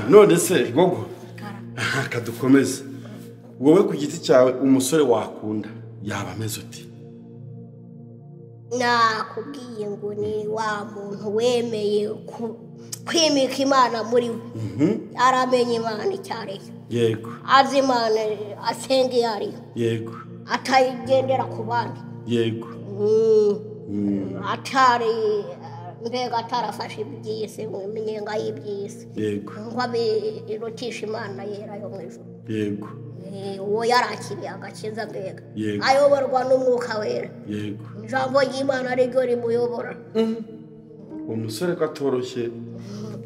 none se gogo kadukomeze wowe ku giti cyawe umusore wakunda yaba ameze uti nakubwiye ngo ni wa muntu wemeye kwimika Imana muri we aramenye Imana icyari yego azi Imana asenga yari yego atayigendera ku bandi yego atari mbega atarafashe iby'isi iminyenga y'iby'isi yego ngo abirutisha Imana yera yo mu ijuru yego uwo yarakiriye agakiza mbega yego ayoborwa n'umwuka wera yego ijambo ry'Imana ryo rimuyobora umusore ko atoroshye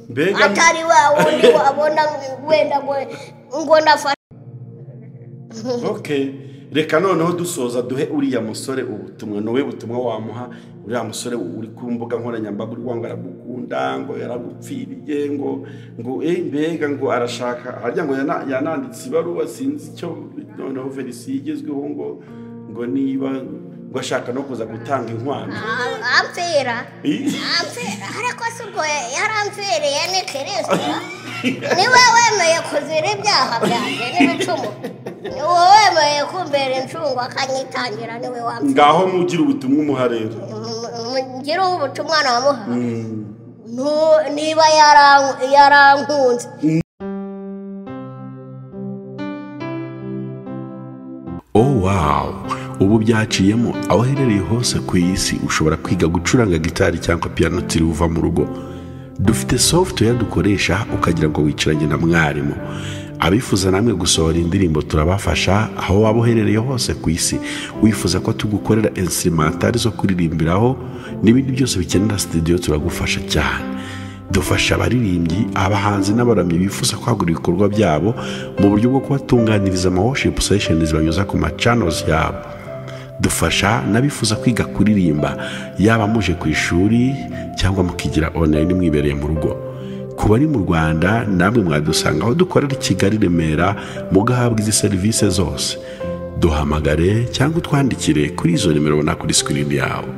mbega atari wa wundi wabona wenda ngo nafashe okay reka noneho dusoza duhe uriya musore ubutumwa nowe butumwa wamuha uriya musore uri ku mbuga nkoranyambaga uri wanga aragukunda ngo yaragupfiriye ngo mbega ngo arashaka harya ngo yananditse ibaruwa sinzi icyo noneho verisi yigezweho ngo niba ngo ashaka no kuza gutanga inkwano amfera ariko se ubwo yaramfereye ni Kristo niwe wemeye kuzira ibyaha byanjye n'ibicumuro niwe wemeye kumbera incungu akanyitangira niwe wamfera ngaho mugira ubutumwa umuha rero ngira ubutumwa namuha niba yarankunze wow ubu byaciyemo aho herereye hose ku isi ushobora kwiga gucuranga gitari cyangwa piano tiri uva mu rugo dufite software dukoresha ukagira ngo wicaranye na mwarimu abifuza namwe gusohora indirimbo turabafasha aho waba uherereye hose ku isi wifuza ko tugukorera instrumental zo kuririmbiraho n'ibindi byose bikenera studio turagufasha cyane dufasha abaririmbyi abahanzi n'abaramyi bifuza kwagura ibikorwa byabo mu buryo bwo kubatunganiriza worship sessions banyuza ku channels yabo dufasha n'abifuza kwiga kuririmba yaba muje ku ishuri cyangwa mukigira online mwibereye mu rugo ku bari mu Rwanda namwe mwadusanga aho dukorera Kigali Remera mugahabwa izi service zose duhamagare cyangwa utwandikire kuri izo nimero ubona kuri screen yawe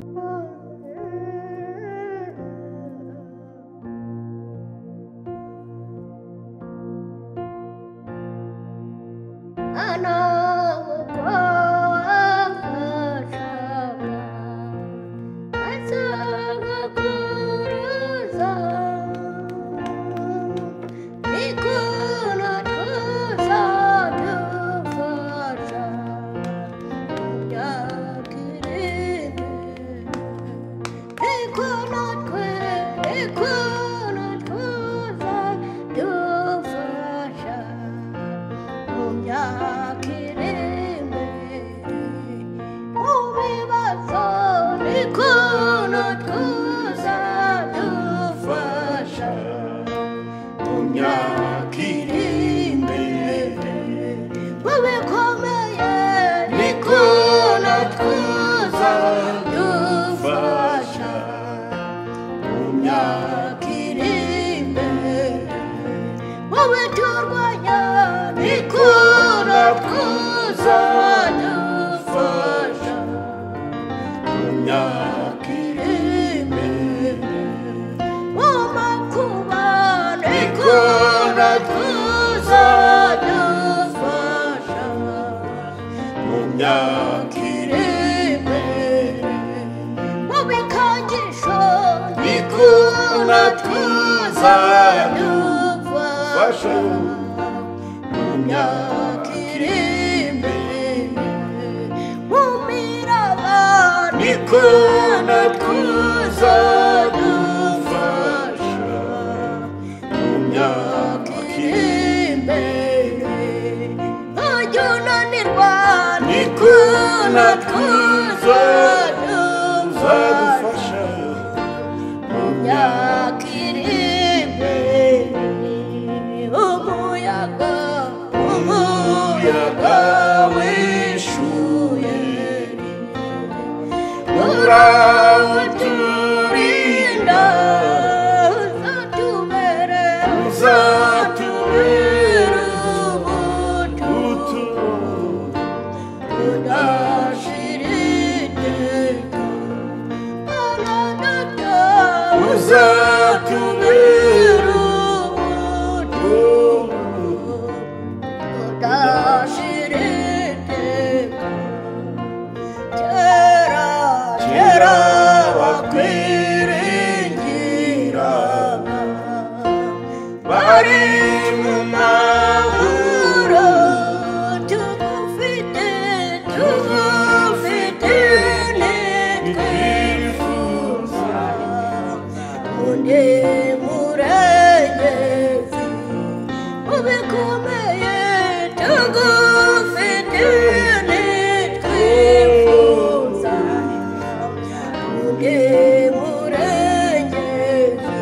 bari mu mahoro tugufite nitwifuza undi murengezi mu bikomeye tugufite nitwifuza undi murengezi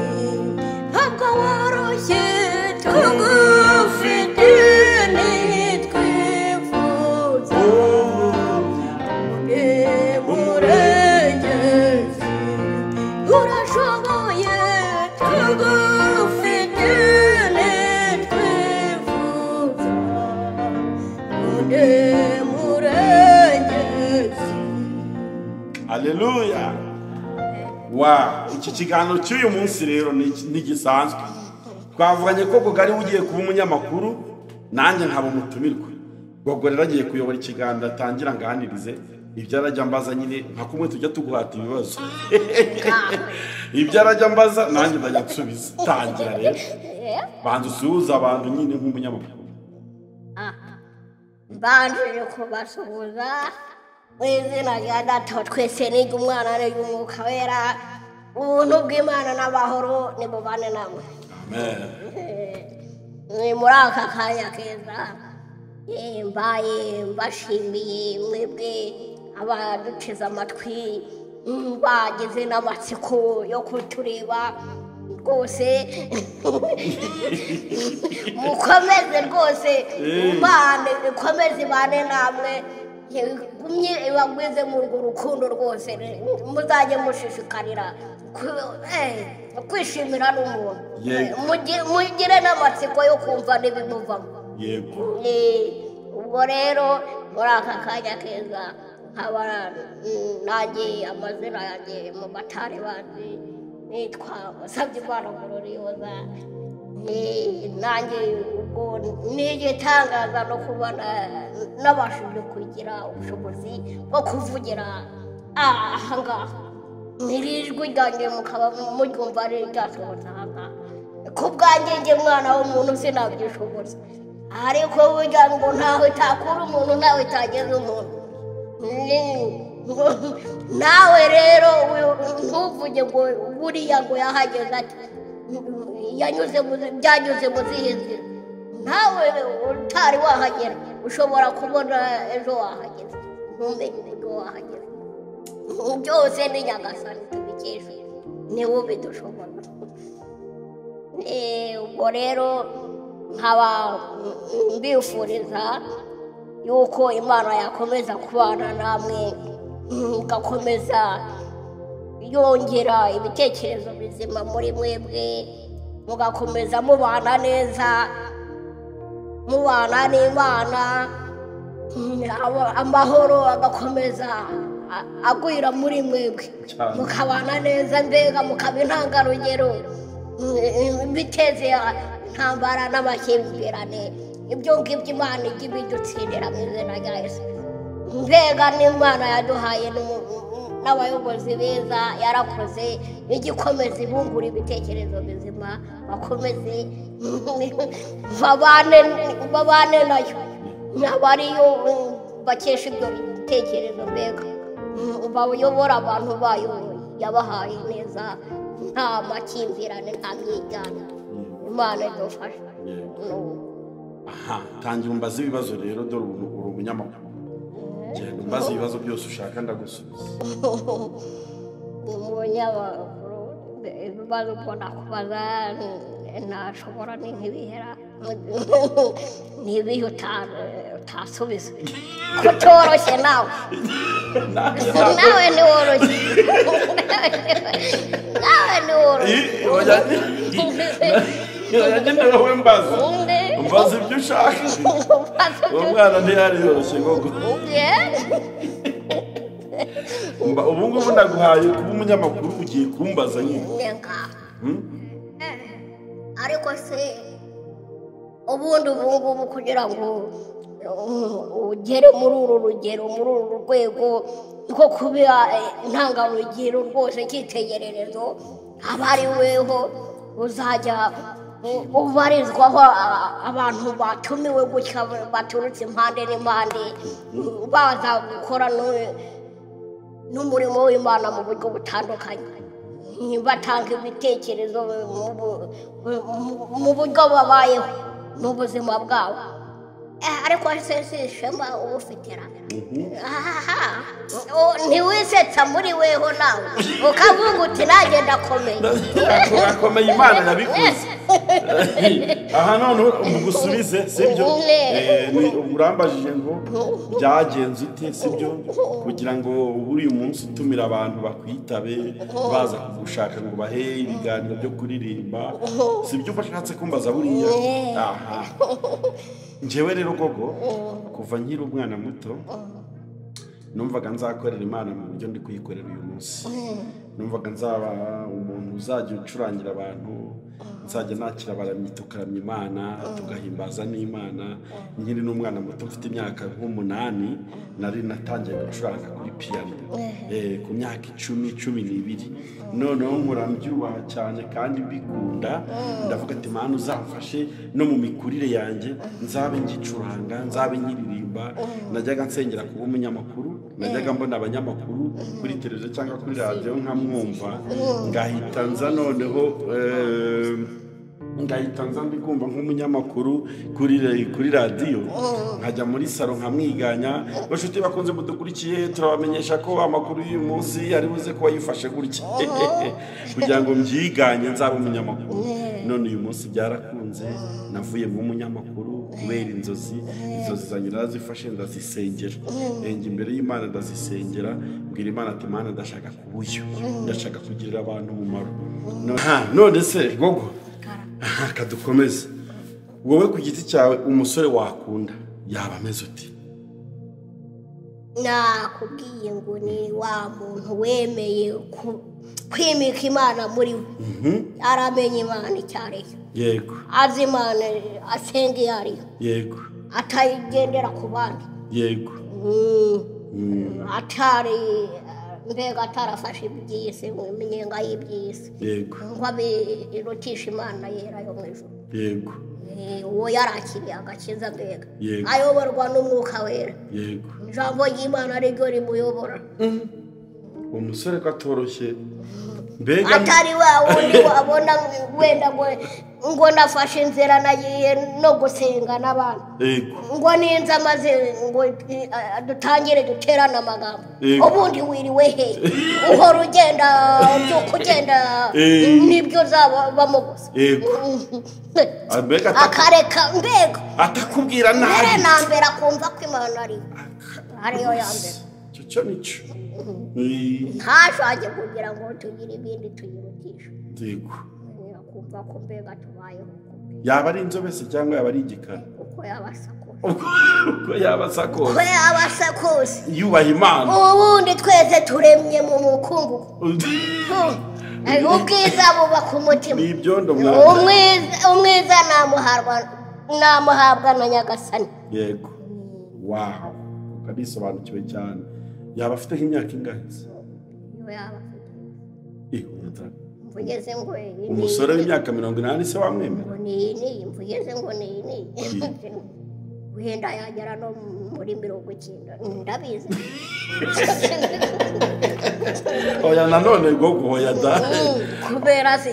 ntabwo woroshye tugufite nitwifuza undi murengezi urashoboye tugufite nitwifuza undi murengezi. Haleluya. Wa iki kiganiro cy'uyu munsi rero ni gisanzwe twavuganye ko Gogari ugiye kuba umunyamakuru nanjye nkaba umutumirwa. Gogo rero agiye kuyobora ikiganiro atangira nganirize ibyo arajya mbaza nyine nka kumwe tujya tuguhata ibibazo ibyo arajya mbaza nanjye ndajya nsubiza tangira rero banza usuhuza abantu nyine nk'umunyamakuru. Mbanje kubasuhuza mu izina rya Data twese n'umwana n'umwuka wera ubuntu bw'Imana n'amahoro nibubane namwe. Amen. Ni muri aka kanya keza mbaye mbashimiye mwebwe abaduteze amatwi bageze n'amatsiko yo kutureba rwose mukomeze rwose Imana ikomeze ibane namwe gumye ibagwize mu urwo rukundo rwose muzajye mushishikarira kwishimira n'umuntu mugire n'amatsiko yo kumva n'ibimuvamo. Yego. Ubwo rero muri aka kanya keza nkaba nanjye amazina yanjye mu batari bazi nitwa Musabyimana Gloriosa. Nanjye ubwo nigitangaza no kubona nabashije kugira ubushobozi bwo kuvugira aha ngaha nirijwi ryanjye mukaba muryumva ari ryasohotse aha ngaha ku bwanjye njye mwana w'umuntu sinabyishoboza ariko burya ngo ntawe itakura umuntu nawe itageze umuntu. Nawe rero ntuvuge ngo buriya ngo yahageze ati byanyuze mu zihe nzira nawe utari wahagera ushobora kubona ejo wahageze ntumenye ejo wahageze. Byose ni Nyagasani tubikesha niwe ubidushobora. Ubwo rero nkaba mbifuriza yuko Imana yakomeza kubana namwe igakomeza yongera ibitekerezo bizima muri mwebwe mugakomeza mubana neza mubana n'Imana amahoro agakomeza agwira muri mwebwe mukabana neza mbega mukaba intangarugero biteze intambara n'amakimbirane ibyo ngibyo Imana ijya ibidutsindira mu izina rya Yesu. Mbega n'Imana yaduhaye n'abayobozi beza yarakoze igikomeza ibungura ibitekerezo bizima bakomeze babane nayo abariyo bakesha ibyo bitekerezo mbega bayobora abantu bayo yabahaye neza nta makimbirane nta myigana. Imana idufasha. Aha tangira umbaza ibibazo rero dore uri umunyamakuru genda umbaza ibibazo byose ushaka ndagusubiza. Umunyamakuru ibibazo mbona kubaza ntashobora nk'ibihera n'ibihe utasubiza kutoroshye nawe ntiworoshye nawe ntiworoshye yagenda wowe mbaza ibyo ushaka uwo mwana ntiyari yoroshye gogo. Ubu ngubu ndaguhaye kuba umunyamakuru ugiye kumbaza nyine ariko se ubundi ubu ngubu kugira ngo ugere muri uru rugero muri uru rwego rwo kuba intangarugero rwose cyitegererezo aba ari weho uzajya ubarizwaho abantu batumiwe gutya baturutse impande n'impande baza gukora n'umurimo w'Imana mu buryo butandukanye batanga ibitekerezo mu buryo babayeho mu buzima bwabo ariko si ishema uba ufitira ntiwisetsa muri weho nawe ukavuga uti nanjye ndakomeye urakomeye Imana yabikoze aha none umugusubize sibyo urambajije ngo byagenze ute sibyo kugira ngo uyu munsi utumira abantu bakwitabe baza kugushaka ngo bahe ibiganiro byo kuririmba sibyo bashatse kumbaza buriya aha njyewe rero gogo kuva nkiri umwana muto numvaga nzakorera Imana mu buryo ndi kuyikorera uyu munsi numvaga nzaba umuntu uzajya ucurangira abantu nzajya nakira abaramyi tukaramya Imana tugahimbaza n'Imana nkiri n'umwana muto mfite imyaka nk'8 nari natangiye gucuranga kuri piano ku myaka 10-12 noneho nkurambyubaha cyane kandi mbikunda ndavuga ati Imana uzamfashe no mu mikurire yanjye nzabe ngicuranga nzabe nkiririmba najyaga nsengera kuba umunyamakuru najyaga mbona abanyamakuru kuri televiziyo cyangwa kuri radio nkamwumva ngahita nza noneho ngahita nza mbikumva nk'umunyamakuru kuri radio nkajya muri salo nkamwiganya bashuti bakunze mudukurikiye turabamenyesha ko amakuru y'uyu munsi ari buze ko yifashe gutya kugira ngo mbyiganye nzaba umunyamakuru none uyu munsi byarakunze navuye mu munyamakuru kubera inzozi zanjye nazifashe ndazisengera imbere y'Imana ndazisengera mbwira Imana ati Imana ndashaka kubuyo ndashaka kugirira abantu umumaro none se gogo kadukomeze wowe ku giti cyawe umusore wakunda yaba ameze uti nakubwiye ngo ni wa muntu wemeye kwimika Imana muri we aramenye Imana icyariyo yego azi Imana asenga iyo ariyo yego atayigendera ku bandi yego atari mbega atarafashe iby'isi iminyenga y'iby'isi yego ngo abirutisha Imana yera yo mu ijuru yego uwo yarakiriye agakiza mbega yego ayoborwa n'umwuka wera yego ijambo ry'Imana ryo rimuyobora umusore ko atoroshye mbega atari wa wundi wabona wenda ngo nafashe inzira nagiye no gusenga n'abantu ngo ninza maze ngo dutangire duterana amagambo ubundi wiriwe he uhora ugenda kugenda nibyo uzabamo gusa akareka mbega atakubwira nabi nambera kumva ko Imana ariyo yambere cyo nico ntashake kugira ngo tugire ibindi tuyirutisha yego kumva ko mbega tubayeho yaba ari inzobe se cyangwa yaba ari igikara uko yabasakose yubaha Imana ubundi twese turemye mu mukungugu ubwiza buba ku mutima n'ibyondo umwiza namuhabwa na Nyagasani yego wow kabisobanukiwe cyane yaba afite nk'imyaka ingahe mvugeze ngo umusore w'imyaka 80 se wamwemera mvugeze ngo wenda yagera no muri 90 ndabizi oya nanone gogo hoya da kubera si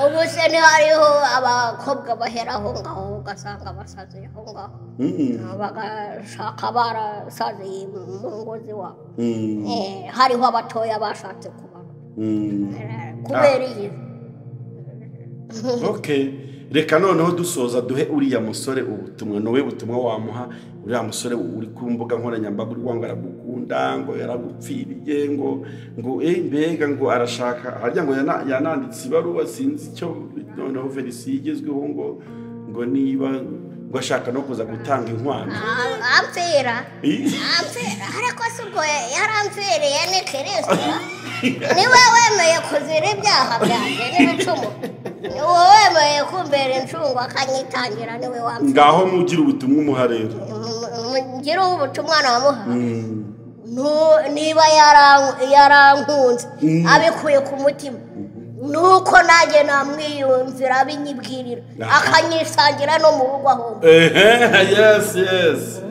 ubuse ni hariho abakobwa baheraho ngaho ugasanga basaze aho ngaho bagashaka barasaze mu ngozi wabo hariho abatoya bashatse kubana kubera iyi okay reka noneho dusoza duhe uriya musore ubutumwa nowe butumwa wamuha uriya musore uri ku mbuga nkoranyambaga uri kwanga aragukunda ngo yaragupfiriye ngo mbega ngo arashaka harya ngo yananditse ibaruwa sinzi icyo noneho verisi igezweho ngo niba ngo ashaka no kuza gutanga inkwano amfera ariko se ubwo yaramfereye ni Kristo niwe wemeye kuzira ibyaha byanjye n'ibicumuro niwe wemeye kumbera incungu akanyitangira niwe wamfera ngaho mugira ubutumwa umuha rero ngira ubutumwa namuha niba yarankunze abikuye ku mutima nuko nanjye namwiyumvira binyibwirira akanyisangira no mu rugo aho. Yes.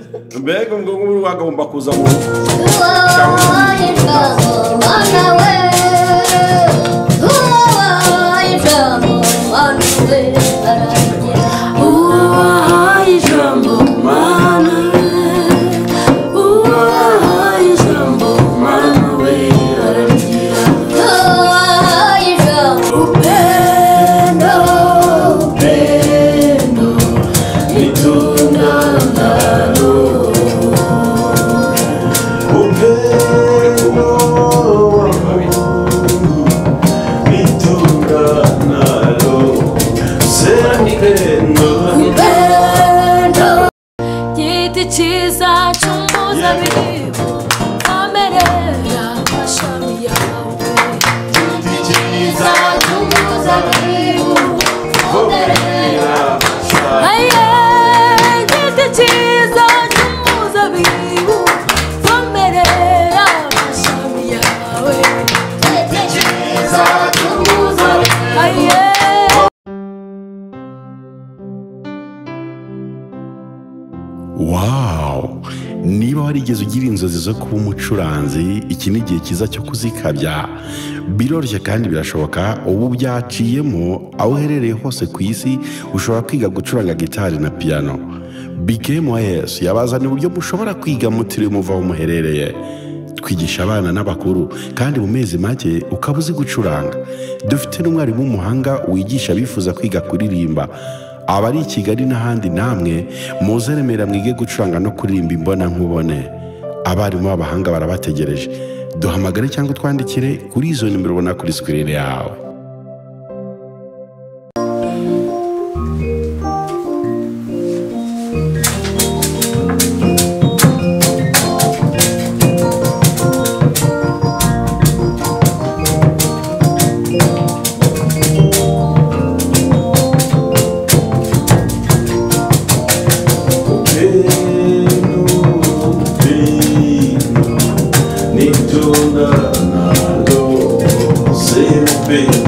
Mbega ngo ngubu wagomba kuza mu Wow! Niba warigeze ugira inzozi zo kuba umucuranzi, iki ni igihe cyiza cyo kuzikabya. Biroroshye kandi birashoboka, ubu byaciyemo aho uherereye hose ku isi ushobora kwiga gucuranga gitari na piano. BKMYS yabazaniye uburyo mushobora kwiga mutiriwe muva aho muherereye. Twigisha abana n'abakuru kandi mu mezi make ukaba uzi gucuranga. Dufite n'umwarimu w'umuhanga wigisha abifuza kwiga kuririmba. Abari i Kigali n'ahandi namwe muze Remera mwige gucuranga no kuririmba imbona nkubone. Abarimu b'abahanga barabategereje. Duhamagare cyangwa twandikire kuri izo nimero ubona kuri screen yawe. Big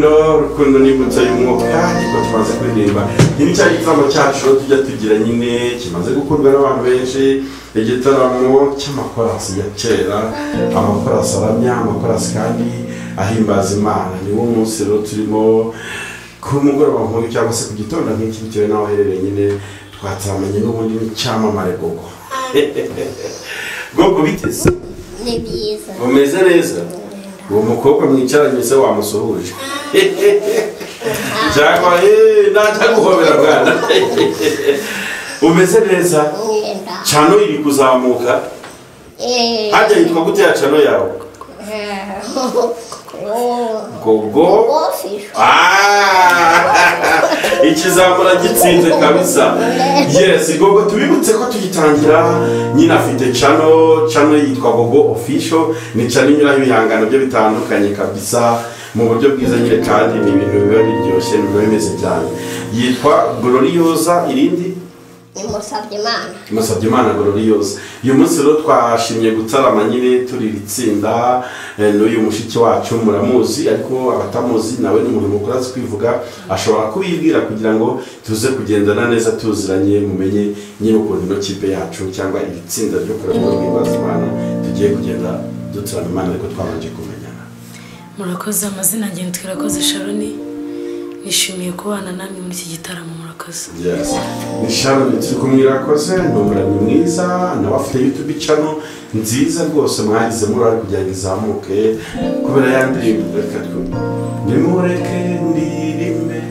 rukundo n'imbuto y'umwuka niko tumaze kuririmba. Iki ni cya gitaramo cyacu tujya tugira nyine kimaze gukorwa n'abantu benshi, igitaramo cy'amakorasi ya kera, amakorasi aramya, amakorasi kandi ahimbaza Imana. Ni wo munsi rero turimo ku mugoroba nk'uyu cyangwa se ku gitondo nk'iki bitewe n'aho uherereye nyine twataramanye n'ubundi n'icyamamare Gogo. Gogo biteze? Ni byiza. Umeze neza? Uwo mukobwa mwicaranye se wamusuhuje? Cyangwa najya guhobera bwana. Umeze neza? Chano iri kuzamuka? Hajya yitwa gute ya chano yawe? Gogo ikizamura gitsinze kabisa. Yes, Gogo tubibutse ko tugitangira nyine afite channel yitwa Gogo Official. Ni channel inyuraho ibihangano byo bitandukanye kabisa mu buryo bwiza nyine kandi ni ibintu biba biryoshye biba bimeze cyane. Yitwa Gloriosa irindi Musabye Imana Gloriosa. Uyu munsi rero twashimye gutarama nyine turi itsinda n'uyu mushiki wacu muramuzi, ariko abatamuzi nawe ni umuntu mukuru azi kwivuga, ashobora kubibwira kugira ngo tuze kugendana neza tuziranye, mumenye nyine ukuntu ino kipe yacu cyangwa iri tsinda ryo kurema rw'imbaza Imana tugiye kugenda dutarama Imana, ariko twabanje kumenyana. Murakoze. Amazina yanjye Twirakoze Sharon. Nishimiye kubana namwe muri iki gitaramo. Murakoze. Yes. Ni Sharon turi kumwirakoze, ni umuramyi mwiza, nawe afite YouTube channel nziza rwose mwagize muri kugira ngo izamuke kubera yandirimbo. Reka nimureke ndirimbe.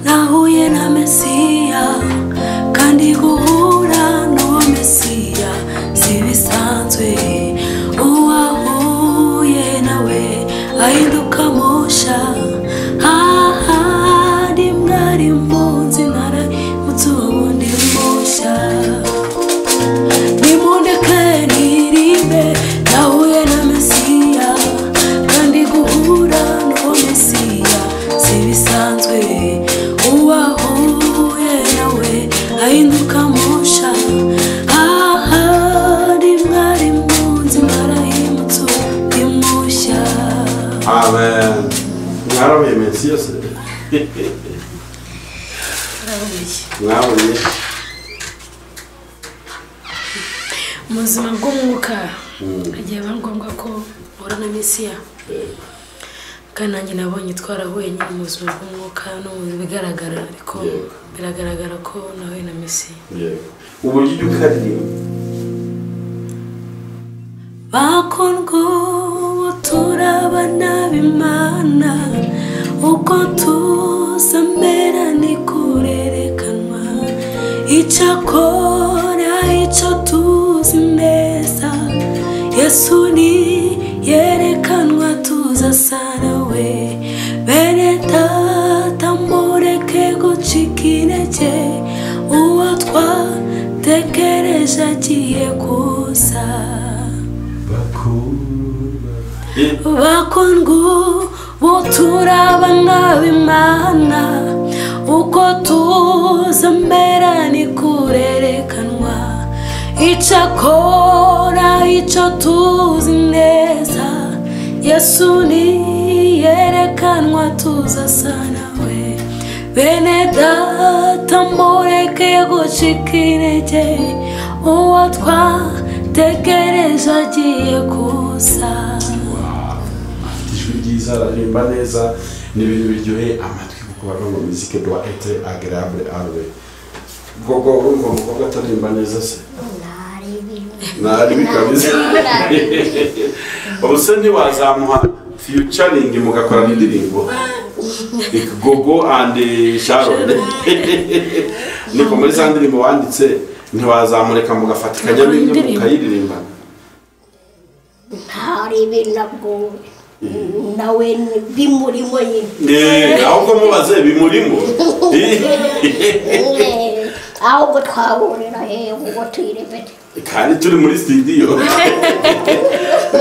Nahuye na Mesiya kandi guhura n'uwo Mesiya si bisanzwe. Uwahuye nawe ahinduka musha. Mwari munsi ntara mutubundi musha. Nimundeke nirimbe. Nahuye na Mesiya kandi guhura n'uwo Mesiya si bisanzwe. Uwahuye nawe ahinduka musha. Mwari munsi ntara mutubundi musha. Amen. Mwarahuye Mesiya se? Mwabonye mu buzima bw'umwuka hagiye biba ngombwa ko uhura na Mesiya, kandi nanjye nabonye twarahuye nyine mu buzima bw'umwuka no mu bigaragara, ariko biragaragara ko nahuye na Mesiya. Uburyo ujya ukaririmba bakundwa ubu turabana b'Imana, uko tuzamera ni kurerekanwa. Icyakora icyo tuzi neza, Yesu ni yerekanwa tuzasa nawe. Bene data mureke gucika intege, uwo twategereje agiye kuza. Bakundwa ubu turabana b'Imana, uko tuzamera ni kurerekanwa. Icyakora icyo tuzi neza, Yesu ni yerekanwa tuzasa nawe. Bene data mureke gucika intege, uwo twategereje agiye kuza. Ijwi ryiza aririmba neza, ni ibintu biryoheye amatwi kuko bava mu muziki doit être agréable à l'oreille. Gogo urumva umukobwa ataririmba neza se? Nari kabisa. Ubuse ntiwazamuha featuring mugakorana indirimbo Gogo and Sharon? Niko muri za ndirimbo wanditse ntiwazamureka mugafatikanya n'ibyo mukayiririmba? Ntari binabwo nawe bimurimo nyine. Ahubwo mubaze bimurimo. Ahubwo twahurira hehe ngo tuyirepete kandi turi muri studio.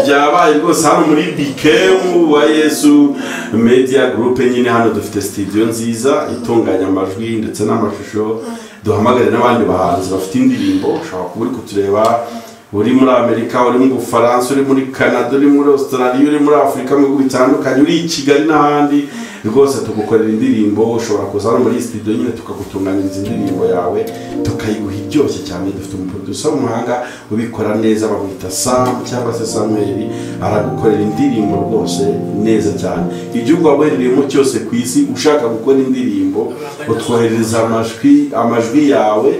Byabaye rwose hano muri BKM wa Yesu Media Group nyine hano dufite studio nziza itunganya amajwi ndetse n'amashusho. Duhamagare n'abandi bahanzi bafite indirimbo, ushobora kuba uri kutureba uri muri Amerika, uri mu Bufaransa, uri muri Canada, uri muri Australia, uri muri Afrika, mu bihugu bitandukanye, uri i Kigali n'ahandi, rwose tugukorera indirimbo. Ushobora kuza hano muri studio nyine tukagutunganyiriza indirimbo yawe tukayiguha iryoshye cyane. Dufite umuproducer w'umuhanga ubikora neza, bamwita Sam cyangwa se Samuel, aragukorera indirimbo rwose neza cyane. Igihugu wabereyemo cyose ku isi ushaka gukora indirimbo, utwohereza amajwi yawe,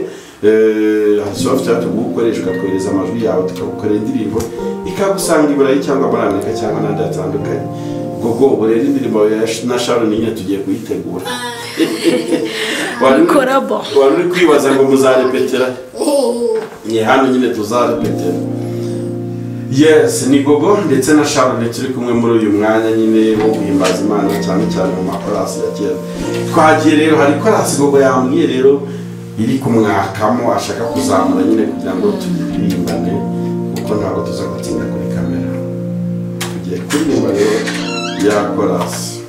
software tugukoresha, ukohereza amajwi yawe tukagukorera indirimbo ikagusanga i Burayi cyangwa muri Amerika cyangwa n'ahandi hatandukanye. Gogo ubu rero indirimbo na Sharon nyine tugiye kuyitegura. Wari uri kwibaza ngo muzarepetera? Hano nyine tuzarepetera. Yes, ni Gogo ndetse na Sharon turi kumwe muri uyu mwanya nyine wo guhimbaza Imana cyane cyane mu makorasi ya kera. Twagiye rero hari korasi Gogo yambwiye rero iri kumwakamo ashaka kuzamura nyine kugira ngo turirimbane, kuko ntabwo tuza gutsinda kuri kamera. Tugiye kuririmba rero ya korasi.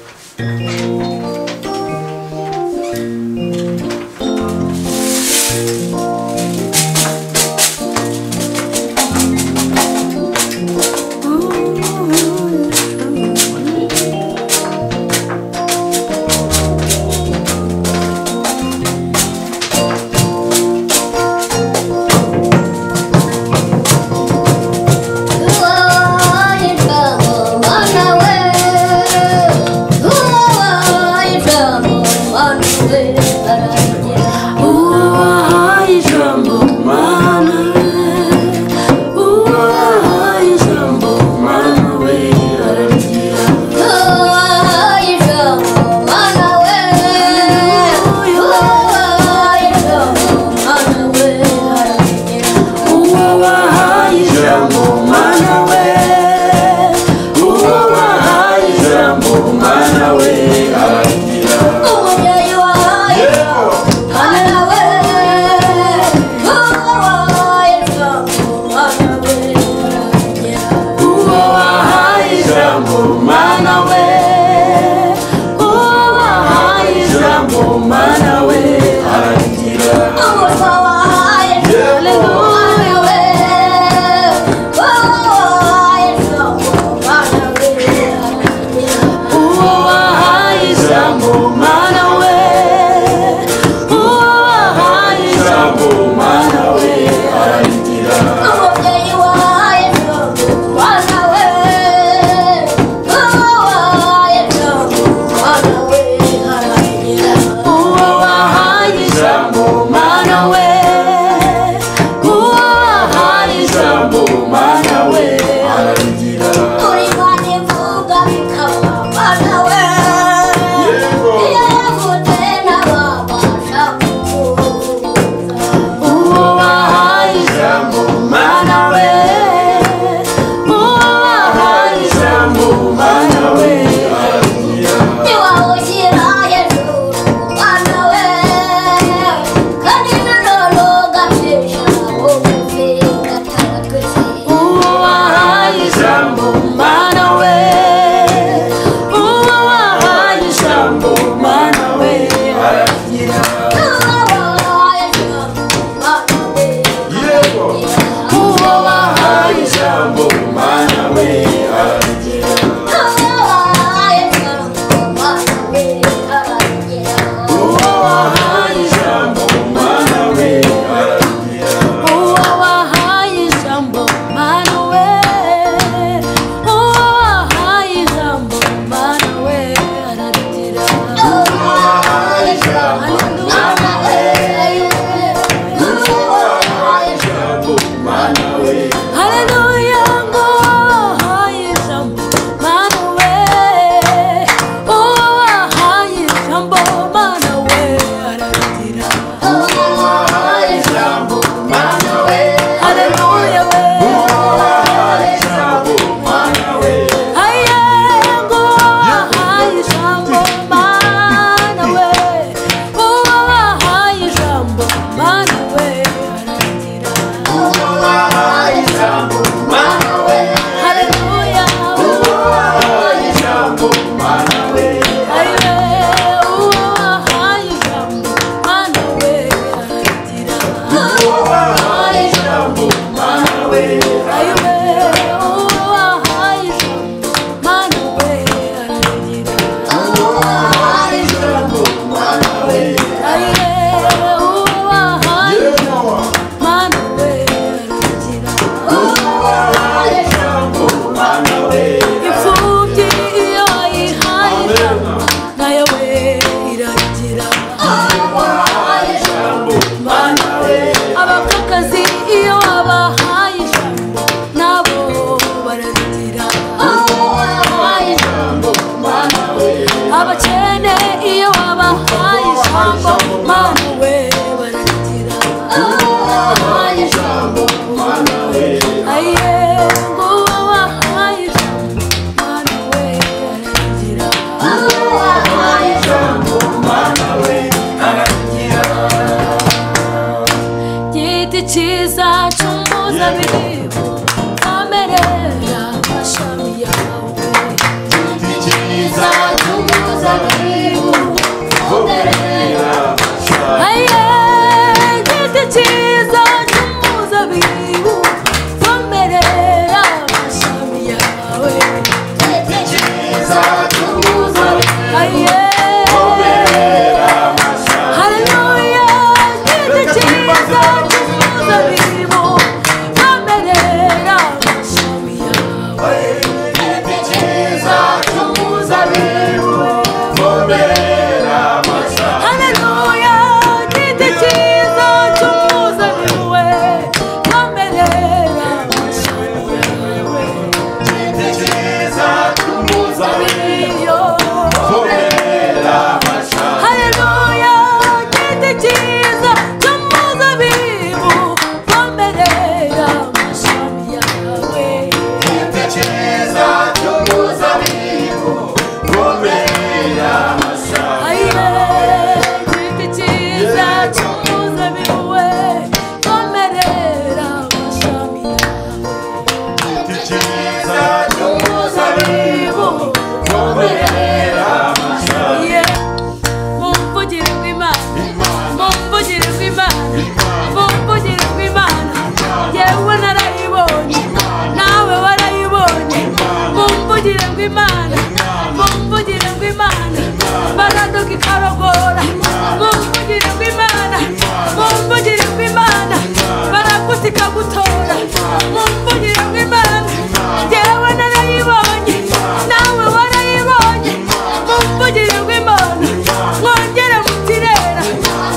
mwongere mutirera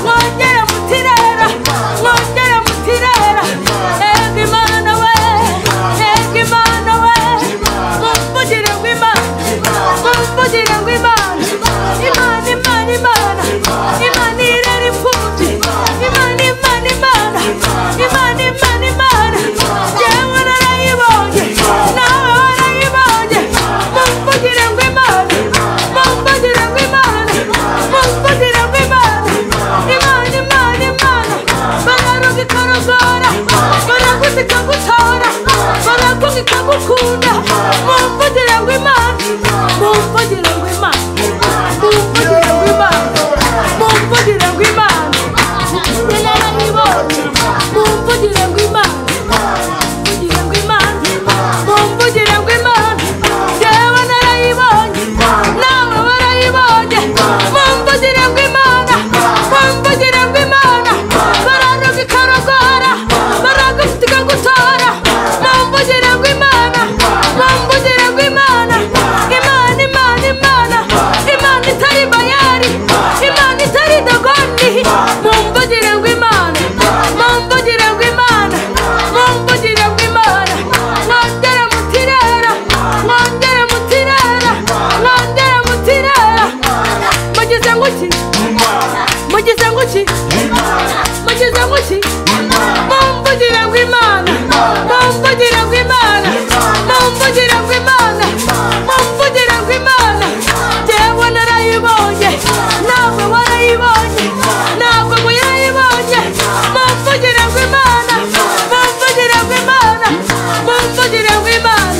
mwongere mutirera mwongere mutirera ega imana we ega imana we mumvugire ngw'imana mumvugire ngw'imana imana imana imana imana irera imfubyi imana imana imana imana imana imana jewe narayibonye nawe warayibonye mumvugire ngw'imana mumvugire ngw'imana mumvugire ngw'imana imana imana imana bararuga ikarogora baraguza ikagutora baraguga ikagukunda mumvugire ngw'imana mumvugire ngw'imana mumvugire ngw'imana mumvugire ngw'imana njye narayibonye mumvugire ngw'imana mumvugire ngw'imana mumvugire ngw'imana jewe narayibonye nawe warayibonye mumvugire ngw'imana mumvugire ngw'imana bararuga ikarogora baraguza ikagutora mumvugire ngw'imana mumvugire ngw'imana imana imana imana imana itari bayari imana itari dagoni mumvugire ngw'imana mumvugire ngw'imana mumvugire ngw'imana mwongere mutirera mwongere mutirera mwongere mutirera mugize nguki mugize nguki mugize nguki mumvugire ngw'imana mumvugire ngw'imana mumvugire ngw'imana mumvugire ngw'imana jewe narayibonye nawe warayibonye ntabwo muyayibonye mumvugire ngw'imana mumvugire ngw'imana mumvugire ngw'imana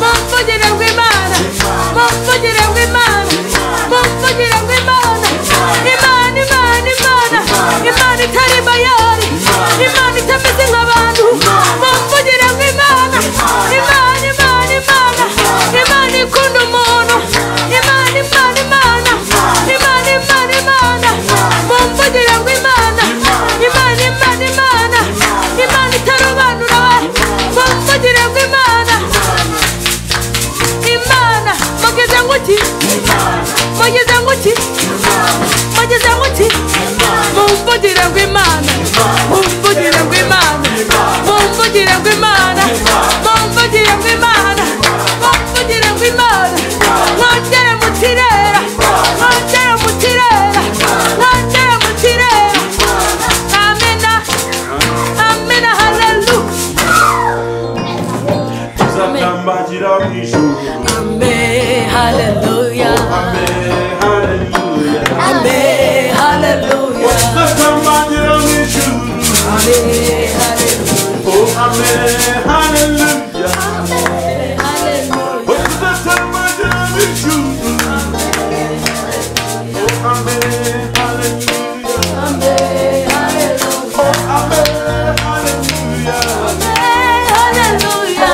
mumvugire ngw'imana mumvugire ngw'imana mumvugire ngw'imana imana imana imana imana itari bayari imana itameze nk'abantu mumvugire ngw'imana imana imana imana imana ikunda umuntu imana imana imana imana imana imana mumvugire ngw'imana imana imana imana imana itarobanura we mumvugire ngw'imana imana mugize nguki mugize nguki mugize nguki mumvugire ngw'imana mumvugire ngw'imana mumvugire ngw'imana mumvugire ngw'imana mumvugire ngw'imana mwongere mutirera mwongere mutirera mwongere mutirera amena amena haleluya tuzatambagira mu ijuru amen haleluya amen haleluya amen haleluya tuzatambagira mu ijuru amen haleluya oh amen haleluya haleluya tuzatambagira mu ijuru oh amen haleluya amen haleluya oh amen haleluya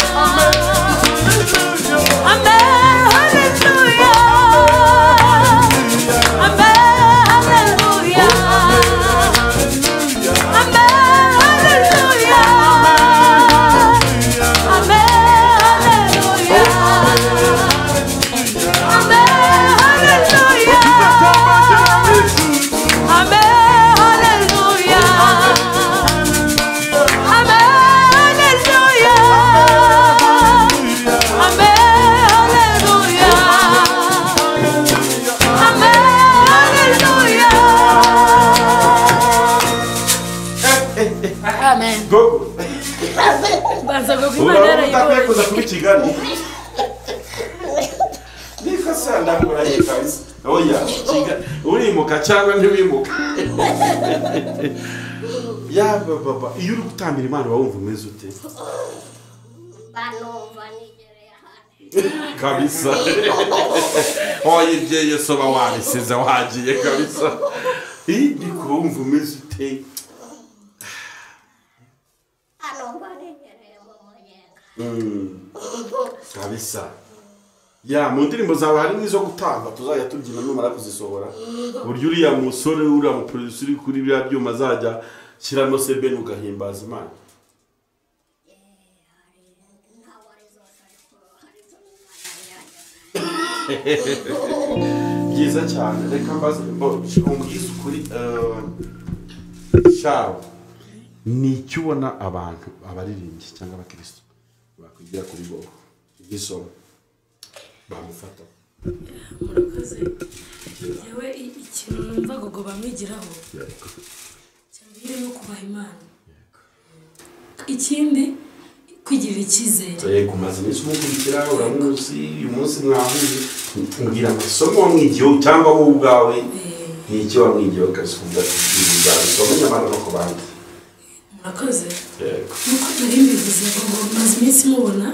amen haleluya Amen. Gogo. Banza go Urabona kwimana utakwiye kuza yibonye. kuba i Kigali. Niko se ndakura yikazi. Oya, Kigali. Urimuka cyangwa ntiwimuka. Ya baba, iyo uri gutambira Imana wumva umeze ute? banumva nigereye ahandi Kabisa. Oya ibye Yesu ba wabisize wagiye kabisa. Ndiko wumva umeze ute? banumva nigereye mu munyenga Kabisa. Ya mu ndirimbo zawe hari n'izo gutanga tuzajya tubyina numara kuzisohora. Buryo uriya musore uriya mu producer uri kuri bya byuma azajya shyiramo sebe ugahimbaza Imana. byiza cyane reka mbaze umbwize ukuri shaho ni icyo ubona abantu abaririmbyi cyangwa abakristo bakwigira kuri bo igisomo bamufata murakoze yewe ikintu numva gogo bamwigiraho cyambere no kubaha Imana ikindi kwigirira icyizere kumaze iminsi umukurikira uramuzi uyu munsi mwahuye mbwira amasomo wamwigiyeho cyangwa wowe ubwawe ni icyo wamwigiyeho ukasubiza isomo nyamara no ku bandi murakoze nuko nari mbivuze ngo maze iminsi mubona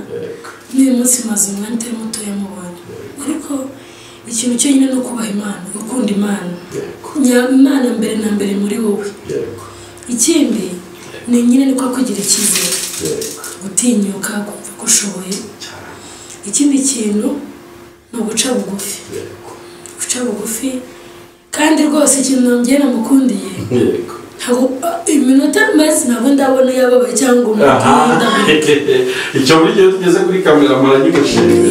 n'uyu munsi maze umwanya utari mutoya mubona ariko ikintu cyonyine no kubaha Imana gukunda Imana Imana mbere na mbere muri wowe ikindi ni nyine niko kugira icyizere gutinyuka kumva ko ushoboye ikindi kintu ni uguca bugufi kandi rwose ikintu nambye namukundiye iminota maze ntabwo ndabona yababaye cyangwa umukunda icyo muri gihe tugeze kuri kamera muranyigushimira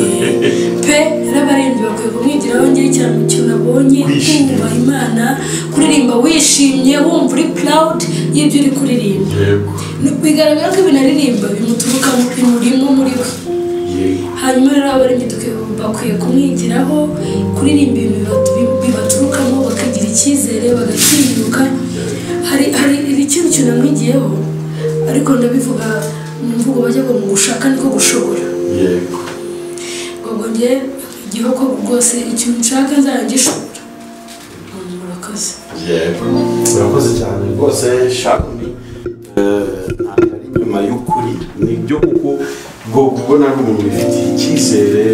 pe n'abaririmbyi bakwiye kumwigiraho njye cyane ikintu nabonye kumva Imana kuririmba wishimye wumva uri proud y'ibyo uri kuririmba bigaragara ko ibintu aririmba bimuturuka mu bimurimo muri we hanyuma rero abaririmbyi bakwiye kumwigiraho kuririmba ibintu bibaturukamo bakagira icyizere bagatinyuka hari ikintu kinamwigiyeho ariko ndabivuga mu mvugo bajya ngo mu gushaka niko gushobora ubwo njye igihe ko rwose ikintu nshaka nzagishobora murakoze murakoze cyane rwose shakuni ntabwo ari inyuma y'ukuri nibyo kuko ubwo ubona ari umuntu wifitiye icyizere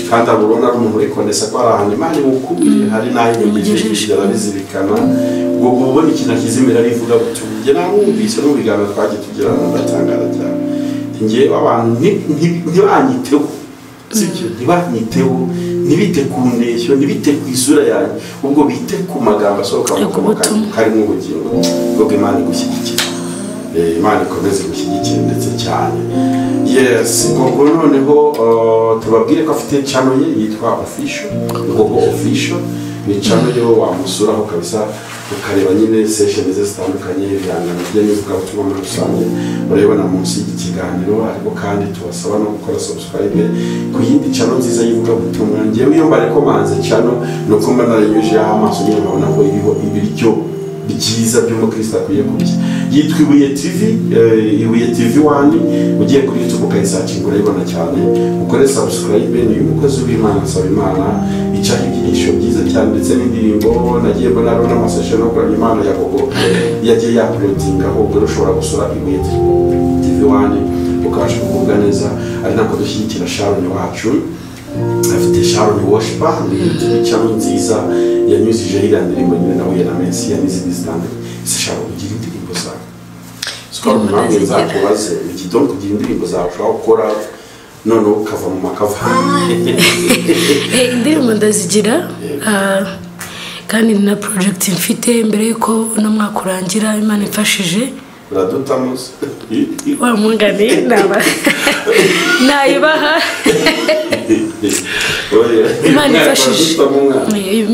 kandi abona ari umuntu wikonesa ko ari ahantu Imana imukubiye hari n'aho inyuma arabizirikana ubwo ubona ikintu akizimira arivuga butumwa njye namwumvise n'ubiganiro twagiye tugirana ndatangara cyane njyewe abantu ntibanyiteho sibyo ntibanyiteho ntibite ku ndeshyo ntibite ku isura yanjye ubwo bite ku magambo asohoka mu kanwa karimo ubugingo ubwo Imana igushyigikira Imana ikomeze gushyigikira ndetse cyane yes ubwo noneho tubabwire ko afite channel ye yitwa official ni channel yo wamusuraho kabisa ukareba nyine session zitandukanye ibihangano bye n'ivugabutumwa muri rusange urabona munsi y'ikiganiro ariko kandi tubasaba no gukora subscribe ku yindi channel nziza y'ivugabutumwa njyewe iyo mbarekomanze channel no kumba narayujeho amaso nyine nkabona ko iriho ibiryo byiza by'umukristo akwiye kurya yitwa Ibuye TV 1 ugiye kuri YouTube ukayisacinga urayibona cyane ukore subscribe ni umukozi w'Imana asaba Imana icaho ibyigisho byiza cyane ndetse n'indirimbo nagiye mbona ari n'amasession yo kuramya Imana ya Gogo yagiye yaploadinga ahubwo ushobora gusura Ibuye TV 1 ukabasha kuvuga neza ari nako dushyigikira Sharon wacu afite Sharon Worshiper ni channel nziza yanyuzije iriya ndirimbo nyine nawe ya Mesiya n'izindi zitandukanye Sharon ugira indirimbo zawe sikoro ntabwo nzakubaze igidon kugira indirimbo zawe ushobora gukora none ukava mu makava indirimbo ndazigira kandi na project mfite mbere yuko uno mwaka urangira Imana ifashije radutamus wa mungane nayibaha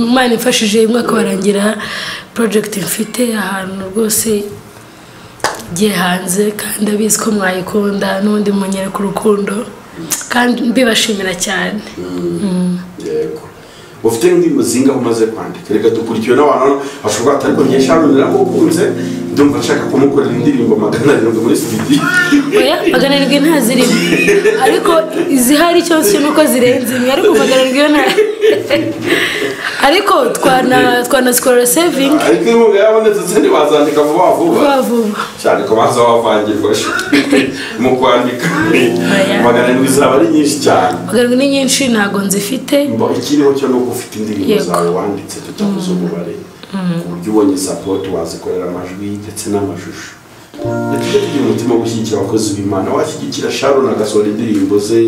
Imana ifashije umwaka warangira project mfite ahantu rwose giye hanze kandi abizi ko mwayikunda n'undi munyere ku rukundo kandi mbibashimira cyane yego ufite indirimbo zingaho umaze kwandika reka dukurikiwe n'abantu bashobora atari ko ngiye Sharon naramukunze ndumva nshaka kumukorera indirimbo 700 muri studio oya 700 ntazirimo ariko izihari cyose nuko zirenze ariko 700 ariko twana score saving ariko ngo yabonetse sende bazandika vuba cyane ko baza wavangirwa mu kwandika 700 zaba ari nyinshi cyane 700 ni nyinshi ntago nzifite ikiriho cyo no gufite indirimbo zawe wanditse tutavuze umubare uburyo ubonye support wazikorera amajwi ndetse n'amashusho tujye tugira umutima wo gushyigikira abakozi b'Imana washyigikira Sharon agasohora indirimbo ze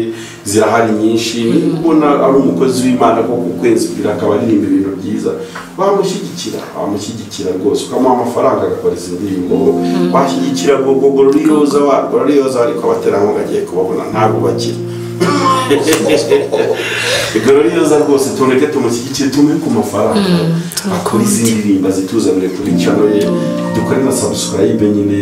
zirahari nyinshi ubona ari umukozi w'Imana ko ku kwezi kugira akaba aririmba ibintu byiza wamushyigikira rwose ukamuha amafaranga agakora izi ndirimbo washyigikira Gogo Gloriosa ariko abaterankunga agiye kubabona ntabwo bakira igoro ryiza rwose tureke tumushyigikire tumuhe ku mafaranga akora izindi ndirimbo zituzanire kuri channel ye dukore na subscribe nyine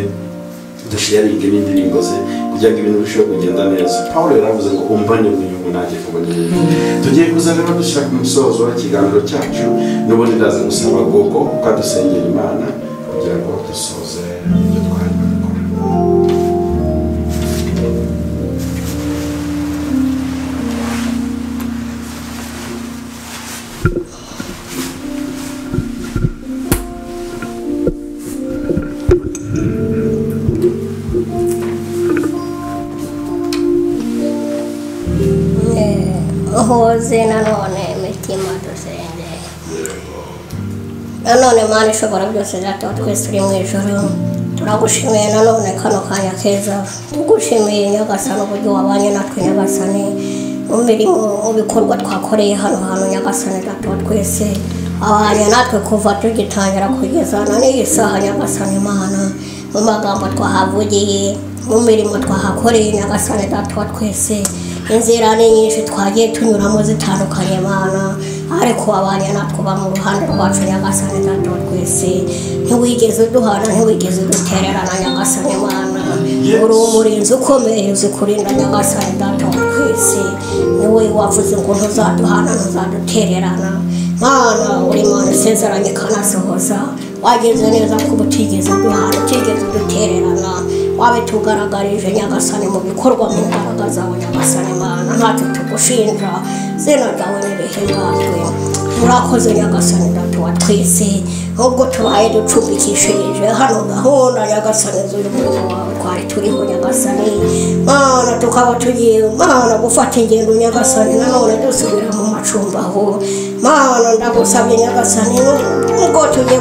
dusharinge n'indirimbo ze kugira ngo ibintu birusheho kugenda neza. Paul yaravuze ngo umbane n'uyu nanjye kubona tugiye kuzana dushaka umusozo w'ikiganiro cyacu n'ubundi ndaza gusaba gogo ukadusengera Imana kugira ngo dusoze ibyo twari gukora. hoze nanone imitima dusenge nanone Mana ishobora byose data twese uri mu ijoro turagushimiye nanone kano kanya keza tugushimiye Nyagasani uburyo wabanye natwe Nyagasani mu mirimo mu bikorwa twakoreye hano hantu Nyagasani data twese abanye natwe kuva tugitangira kugeza n'iyi saha Nyagasani Mana mu magambo twahavugiye mu mirimo twahakoreye Nyagasani data twese inzira ni nyinshi twagiye tunyuramo zitandukanye Mana ariko abanye natwe ba mu ruhande rwacu Nyagasani data twese ntiwigeze uduhana ntiwigeze udutererana Nyagasani Mana uri umurinzi ukomeye uzi kurinda Nyagasani data twese niwe wavuze ngo ntuzaduhana ntuzadutererana Mana uri Mana isezeranye kanasohoza wageze neza ko utigeze uduhana utigeze udutererana wabitugaragarije Nyagasani mu bikorwa mu mbaraga zawe Nyagasani Mana ntacyo tugushinja zina ryawe nirihimbazwe urakoze Nyagasani data wa twese ubwo tubaye ducumbikishije hano gahunda Nyagasani z'uyu murimo wawe twari turiho Nyagasani Mana tukaba tugiye Mana gufata ingendo Nyagasani nanone dusubira mu macumbi aho Mana ndagusabye Nyagasani ubwo tugiye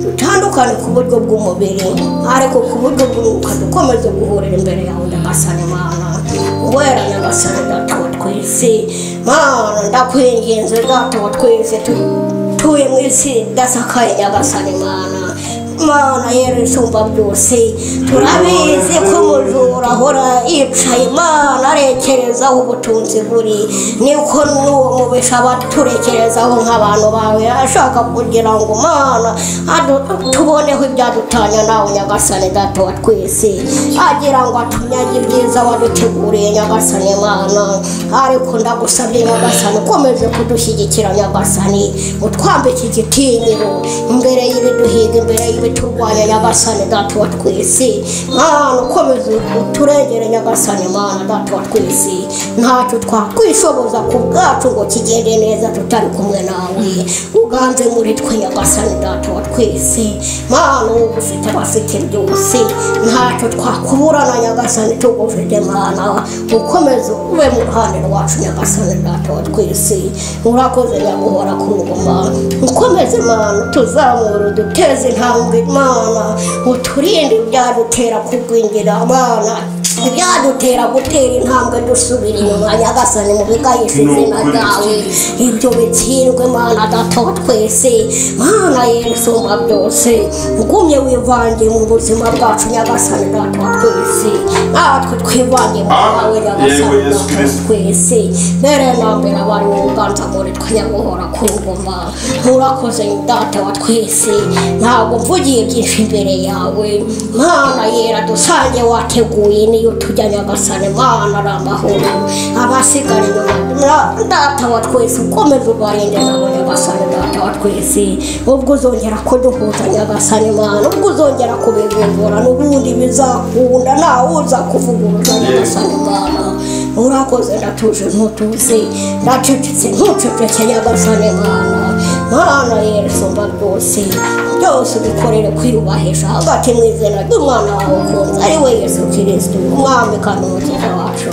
dutandukane ku buryo bw'umubiri ariko ku buryo bw'umwuka dukomeze guhurira imbere yawe Nyagasani Mana wera Nyagasani data wa twese Mana ndakwinginze data wa twese tuye mu isi dasakaye Nyagasani Mana Mana yera isumba byose turabizi ko umujura ahora yicaye Mana arekerezaho ubutunzi buri niko n'uwo mubisha baturekerezaho nk'abantu bawe ashaka kugira ngo Mana tuboneho ibyadutanya nawe Nyagasani data wa twese agira ngo atunyage ibyiza waduteguriye Nyagasani Mana ariko ndagusabye Nyagasani ukomeze kudushyigikira Nyagasani utwambike igitinyiro imbere y'ibiduhiga imbere turwanya Nyagasani data wa twese Mana ukomeze uturengere Nyagasani Mana data wa twese ntacyo twakwishoboza ku bwacu ngo kigende neza tutari kumwe nawe uganze muri twe Nyagasani data wa twese Mana ufite abafite byose ntacyo twakuburana Nyagasani tugufite Mana ukomeze ube mu ruhande rwacu Nyagasani data wa twese urakoze Nyaguhora ku ngoma ukomeze Mana tuzamura duteze intambwe Mana uturinde ibyadutera kugwingira Mana ibyadutera gutera intambwe dusubira inyuma Nyagasani mu bigayisha izina ryawe ibyo bitsindwe Mana data wa twese Mana yesumba byose ugumye wivangiye mu buzima bwacu Nyagasani data wa twese natwe twivangiye mu bawe Nyagasani data wa twese mbere na mbere abari mu buganza muri twe Nyaguhora ku ngoma urakoze data wa twese ntabwo mvugiye byinshi imbere yawe Mana yera dusange wateguye niyo tujya Nyagasani Mana aramahoro abasigara inyuma data wa twese ukomeze ubarinde nabo Nyagasani data wa twese ubwo uzongera kuduhuza Nyagasani Mana ubwo uzongera kubivura n'ubundi bizakunda ntawe uza kuvuguruza Nyagasani Mana urakoze ndatuje ntutuze ndacecetse ntuceceke Nyagasani Mana yera isumba rwose byose ubikorere kwiyubahisha hagati mu izina ry'umwana wawe ukunze ari we Yesu Kristo umwami kandi umukiza wacu.